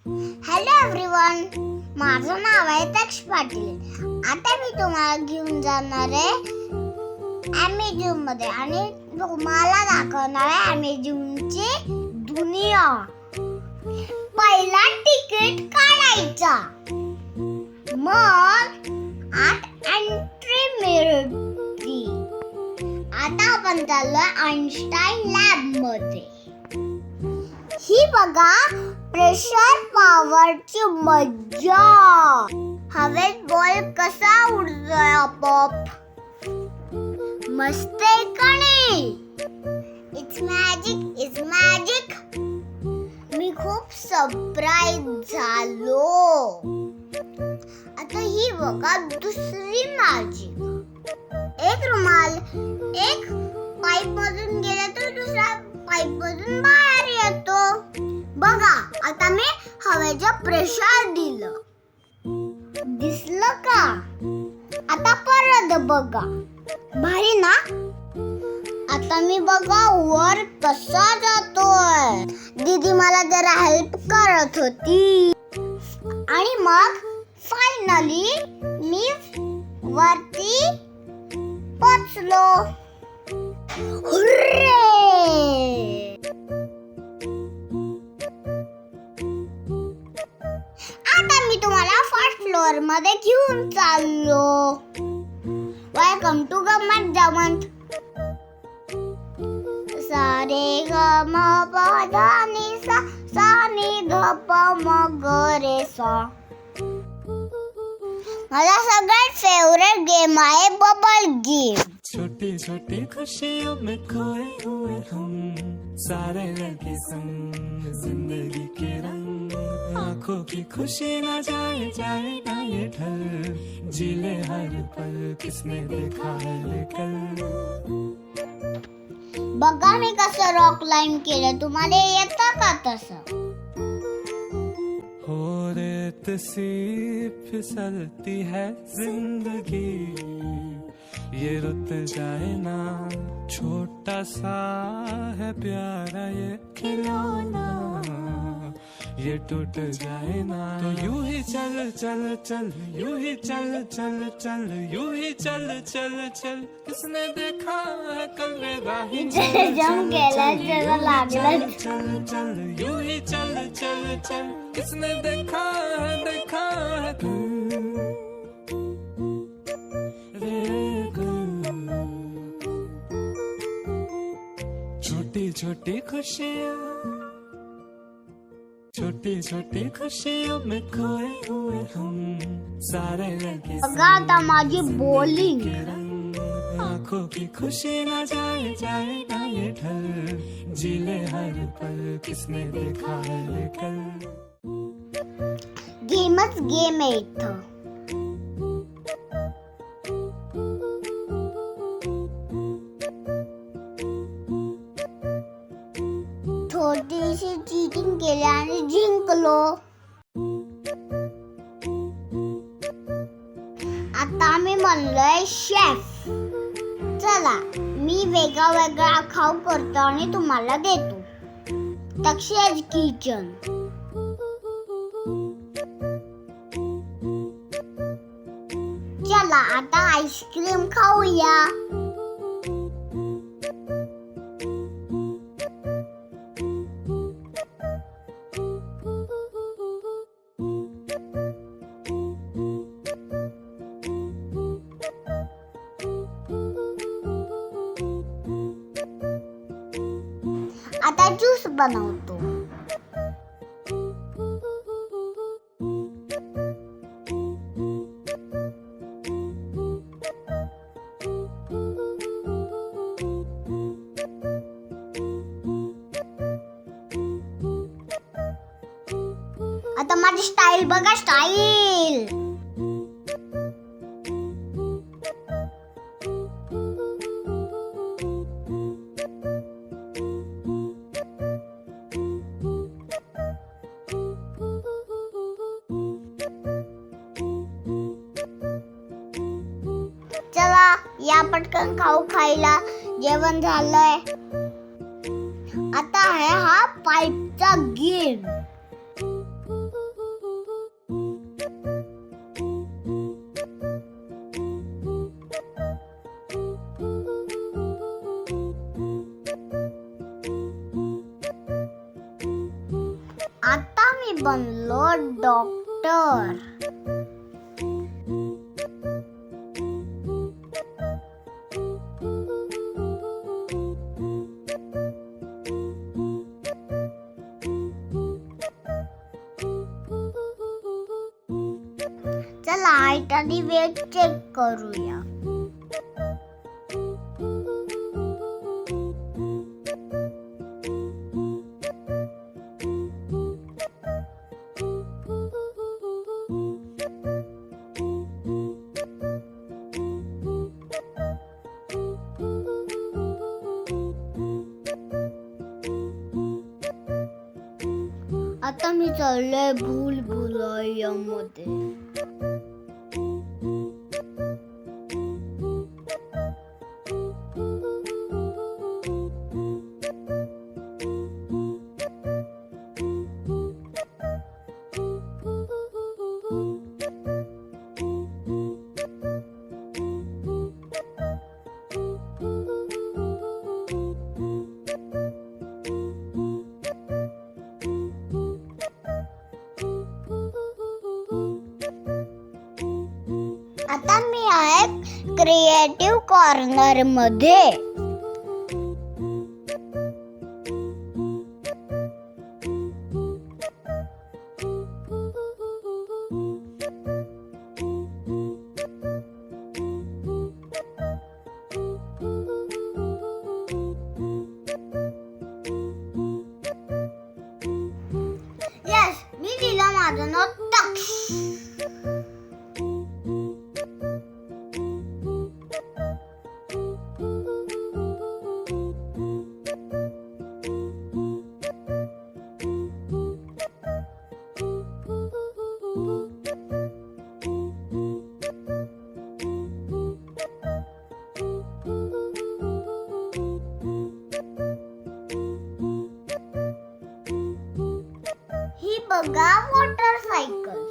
Hello everyone, माझं नाव आहे तक्ष पाटील. आता मी तुम्हाला घेऊन जाणार आहे अमेझॉन मध्ये आणि तुम्हाला दाखवणार आहे अमेझॉनची दुनिया. पहिला तिकीट काढायचा, मग आत एंट्री मिळते. आता आपण चाललोय आइन्स्टाईन लॅब मध्ये. ही बघा प्रेशर पॉवरची मज्जा. हवेत बॉल कसा उडतोय आपोआप. मस्त आहे का नाही? It's magic. मी खूप सरप्राईज झालो. आता ही बघा दुसरी मॅजिक. एक रुमाल एक पाईप मधून गेला तर दुसरा पाईप मधून बाहेर येतो. बघा, आता मी हवेचं प्रेशर दिलं. दिसलं का? आता परत बघा. भारी ना? आता मी बघा वर कसा जातोय. दीदी मला जरा हेल्प करत होती आणि मग फायनली मी वरती पोचलो. हुर्रे! आता मी तुम्हाला फर्स्ट फ्लोअर मध्ये घेऊन चाललो. वेलकम टू गंमत जमत. सा रे ग म प ध नि सा, सा नि ध प म ग रे सा. माझा सगळ्यात फेवरेट गेम आहे बबल गेम. छोटी छोटी खुशियों में खोए हुए हम, सारे लगे संग जिंदगी के रंग. आंखों की खुशी ना जाए ना ये ढल, जीले हर पल किसने देखा है कल. बघा मी कसं रॉक क्लाइंब केलं. तुम्हाला येतं का तसं? हो रेत सी फिसलती है जिंदगी, ये रुत जाए ना. छोटा सा है प्यारा ये खिलौना, ये टूट जाए ना. तो यूं ही चल चल चल, यूं ही चल चल चल, यूं ही चल चल चल. किसने देखा है कल रे राही. जम गेलं त्याला लागलं. चल चल यूं ही चल चल चल, किसने देखा है छोटी छोटी खुशियाँ, छोटी छोटी खुशियों में खोए हुए हम, सारे लगे बघा आता माझी बॉलिंग. आंखों की खुशी ना जाए ना ये ढल, जीले हर पल किसने देखा है कल. गेमच गेम आहे इथं. थोडीशी चीटिंग केली आणि जिंकलो. आता मी म्हणलोय शेफ. चला मी वेगळा खाऊ करतो आणि तुम्हाला देतो. तक्षेज किचन. चला आता आईस्क्रीम खाऊया. आता ज्यूस बनवतो. आता माझी स्टाईल बघा, स्टाईल. चला या पटकन खाऊ खायला. जेवण झालंय. आता आहे हा पाईपचा गेम. मी बनलो डॉक्टर. चला हाईट आणि वेट चेक करूया. आता मी चाललोय भूलभुलैयामध्ये. आता मी आहे क्रिएटिव्ह कॉर्नर मध्ये. यस, मी दिलं माझं नाव तक्ष. ही बघा मोटरसायकल.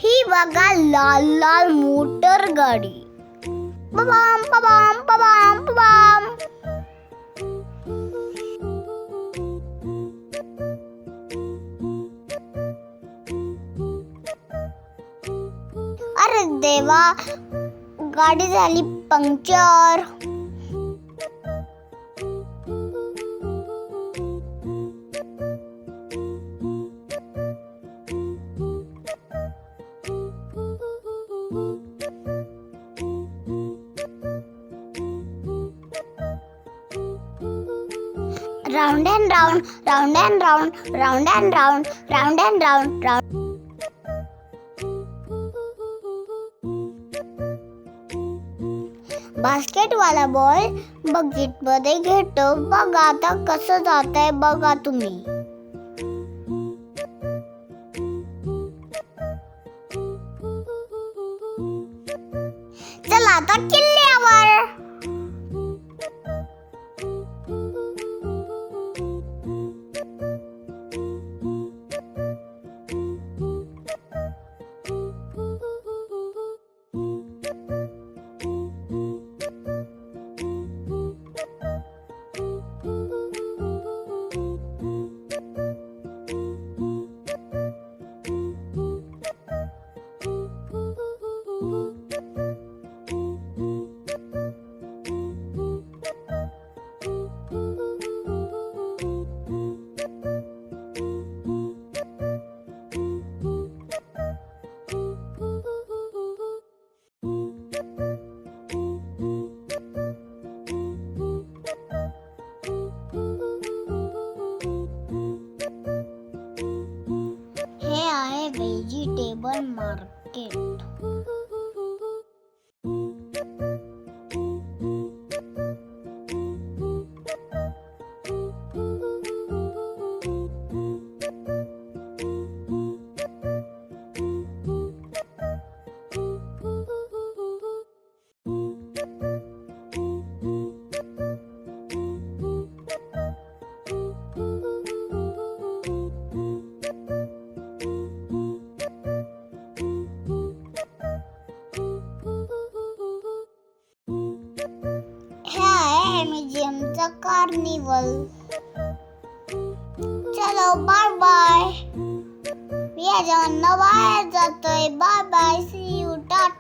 ही बघा लाल लाल मोटर गाडी. बबाम बबाम बबाम बबाम. अरे देवा, गाडी झाली puncture. Round and round, round and round, round and round, round and round, round. बास्केटवाला बॉल बकेट मध्ये घेतो. बघा आता कसं जातंय बघा तुम्ही. चला आता किल्ल्यावर. आउट. हे आहे म्युझियमचा कार्निवल. चलो बाय बाय. मी याच्यावर बाहेर जातोय. Bye bye. See you. Tata.